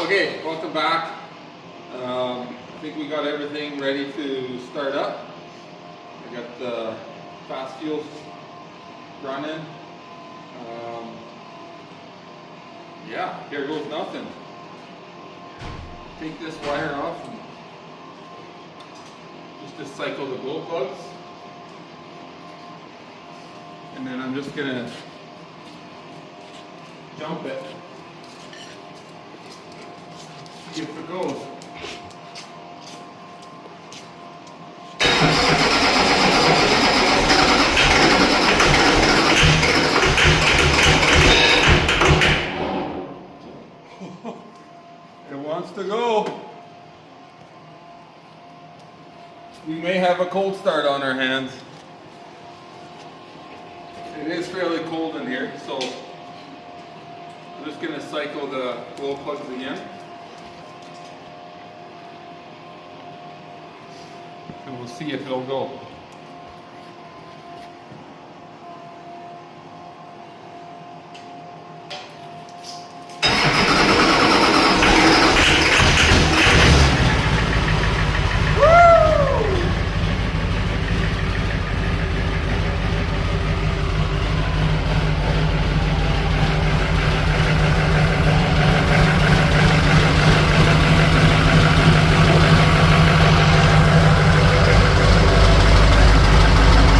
Okay, welcome back. I think we got everything ready to start up. I got the fast fuel running. Yeah, here goes nothing. Take this wire off and just to cycle the glow plugs. And then I'm just gonna jump it. See if it goes. It wants to go. We may have a cold start on our hands. It is fairly cold in here, so I'm just going to cycle the glow plugs again. And we'll see if it'll go.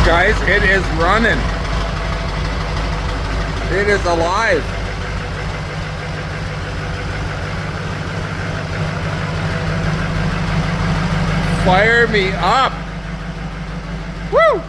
Guys, it is running. It is alive. Fire me up. Woo!